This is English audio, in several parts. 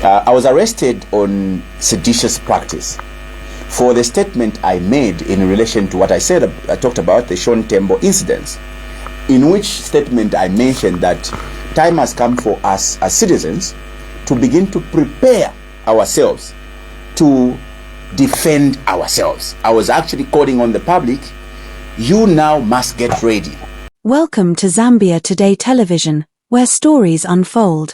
I was arrested on seditious practice for the statement I made in relation to what I said. I talked about the Sean Tembo incidents, in which statement I mentioned that time has come for us as citizens to begin to prepare ourselves to defend ourselves. I was actually calling on the public, you now must get ready. Welcome to Zambia Today Television, where stories unfold.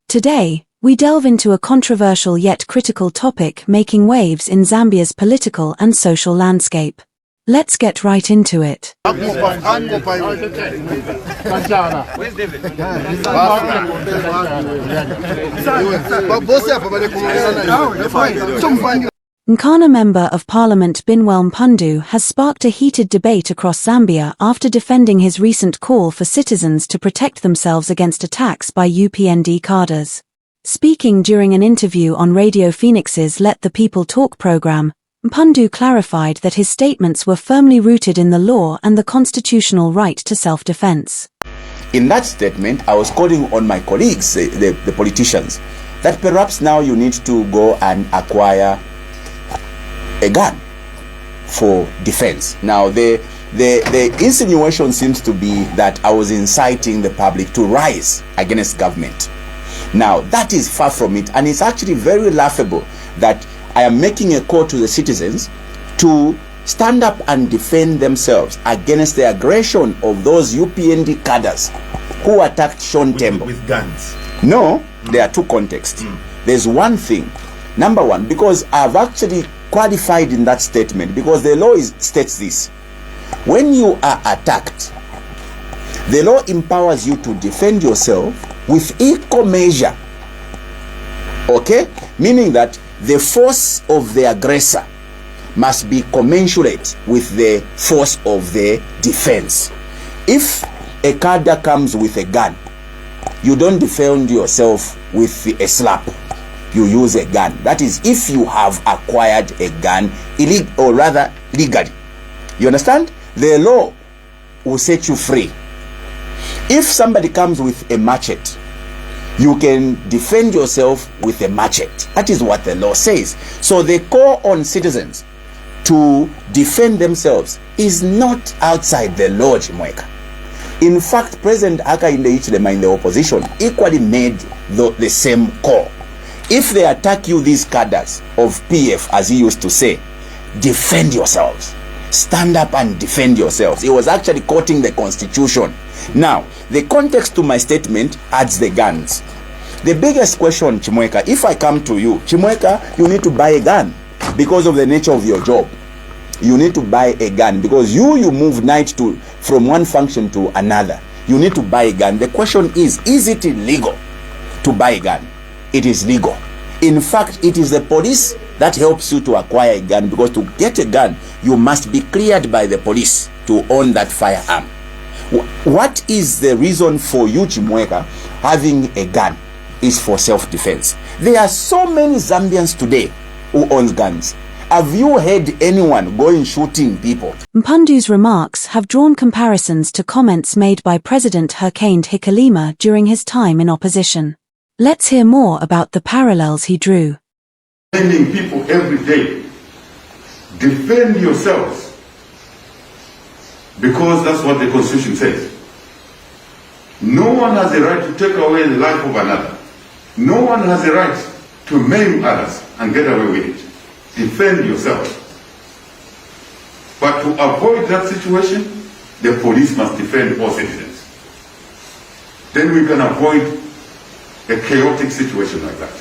Today, we delve into a controversial yet critical topic making waves in Zambia's political and social landscape. Let's get right into it. Nkana Member of Parliament Binwell Mpundu has sparked a heated debate across Zambia after defending his recent call for citizens to protect themselves against attacks by UPND Cadres. Speaking during an interview on Radio Phoenix's Let the People Talk program, Mpundu clarified that his statements were firmly rooted in the law and the constitutional right to self-defense. In that statement, I was calling on my colleagues, the politicians, that perhaps now you need to go and acquire a gun for defense. Now, the insinuation seems to be that I was inciting the public to rise against government. Now, that is far from it, and it's actually very laughable that I am making a call to the citizens to stand up and defend themselves against the aggression of those UPND cadres who attacked Sean Tembo. With guns? No, there are two contexts. There's one thing. Number one, because I've actually qualified in that statement, because the law states this: when you are attacked, the law empowers you to defend yourself with equal measure. Okay? Meaning that the force of the aggressor must be commensurate with the force of the defense. If a cadre comes with a gun, you don't defend yourself with a slap. You use a gun. That is, if you have acquired a gun legally. You understand? The law will set you free. If somebody comes with a machete, you can defend yourself with a machete. That is what the law says. So the call on citizens to defend themselves is not outside the law, Chimweka. In fact, President Hakainde Hichilema in the opposition equally made the same call. If they attack you, these cadres of PF, as he used to say, defend yourselves. Stand up and defend yourselves. He was actually quoting the Constitution. Now, the context to my statement adds the guns. The biggest question, Chimweka, if I come to you, Chimweka, you need to buy a gun because of the nature of your job. You need to buy a gun because you move night from one function to another. You need to buy a gun. The question is it illegal to buy a gun? It is legal. In fact, it is the police that helps you to acquire a gun, because to get a gun, you must be cleared by the police to own that firearm. What is the reason for you, Chimweka, having a gun? Is for self-defense. There are so many Zambians today who own guns. Have you heard anyone going shooting people? Mpundu's remarks have drawn comparisons to comments made by President Hakainde Hichilema during his time in opposition. Let's hear more about the parallels he drew. Defending people every day. Defend yourselves. Because that's what the Constitution says. No one has a right to take away the life of another. No one has a right to maim others and get away with it. Defend yourself. But to avoid that situation, the police must defend all citizens. Then we can avoid a chaotic situation like that.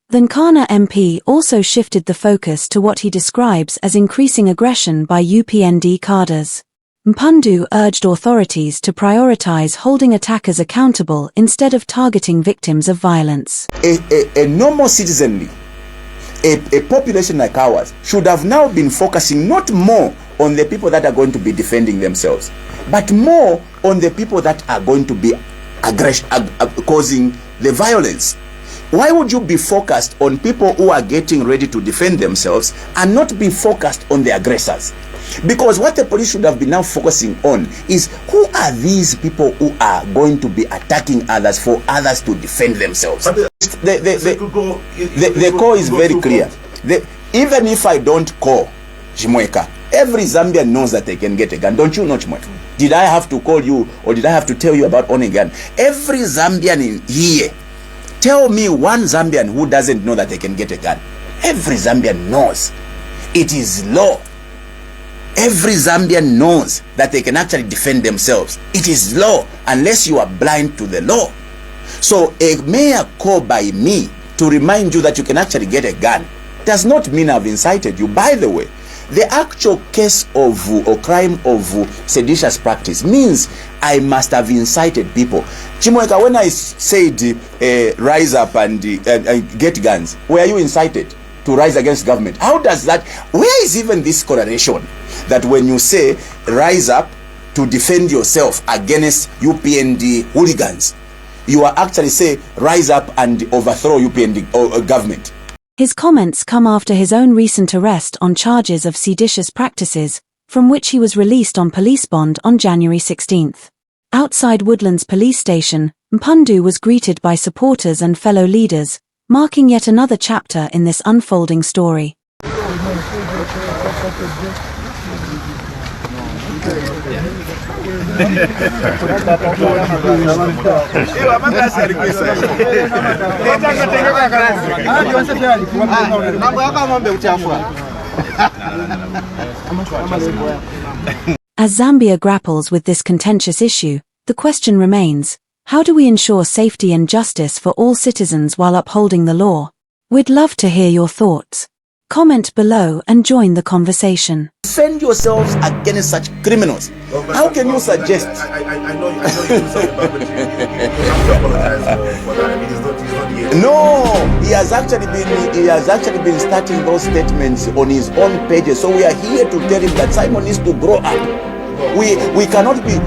The Nkana MP also shifted the focus to what he describes as increasing aggression by UPND Cadres. Mpundu urged authorities to prioritize holding attackers accountable instead of targeting victims of violence. A normal citizenry a population like ours should have now been focusing not more on the people that are going to be defending themselves, but more on the people that are going to be causing the violence. Why would you be focused on people who are getting ready to defend themselves and not be focused on the aggressors? Because what the police should have been now focusing on is, who are these people who are going to be attacking others for others to defend themselves? The call is very clear. Even if I don't call Chimweka, every Zambian knows that they can get a gun. Don't you know, Chimweka? Did I have to call you, or did I have to tell you about owning a gun? Every Zambian in here, tell me one Zambian who doesn't know that they can get a gun. Every Zambian knows. It is law. Every Zambian knows that they can actually defend themselves. It is law, unless you are blind to the law. So a mere call by me to remind you that you can actually get a gun does not mean I've incited you. By the way, the actual case of or crime of seditious practice means I must have incited people. Chimweka, when I said rise up and get guns, were you incited to rise against government? How does that, where is even this correlation that when you say rise up to defend yourself against UPND hooligans, you are actually say rise up and overthrow UPND government? His comments come after his own recent arrest on charges of seditious practices, from which he was released on police bond on January 16th. Outside Woodlands Police Station, Mpundu was greeted by supporters and fellow leaders, marking yet another chapter in this unfolding story. As Zambia grapples with this contentious issue, the question remains, how do we ensure safety and justice for all citizens while upholding the law? We'd love to hear your thoughts. Comment below and join the conversation. Defend yourselves against such criminals. Well, how can you suggest? I know you say but you have to apologize for that. He's not here. No, he has actually been starting those statements on his own pages. So we are here to tell him that Simon needs to grow up. We cannot be.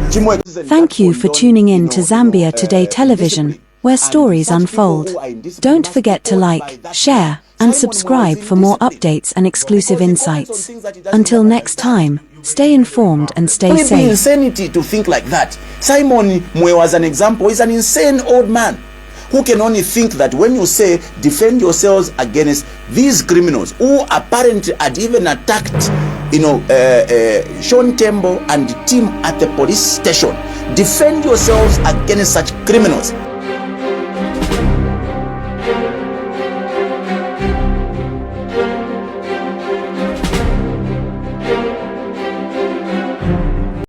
Thank you for tuning in to Zambia Today Television, where stories unfold. Don't forget to like, share, and subscribe for more updates and exclusive insights. Until next time, stay informed and stay safe. It's insanity to think like that. Simon Mwe, as an example, is an insane old man who can only think that when you say defend yourselves against these criminals who apparently had even attacked, Sean Tembo and the team at the police station, defend yourselves against such criminals.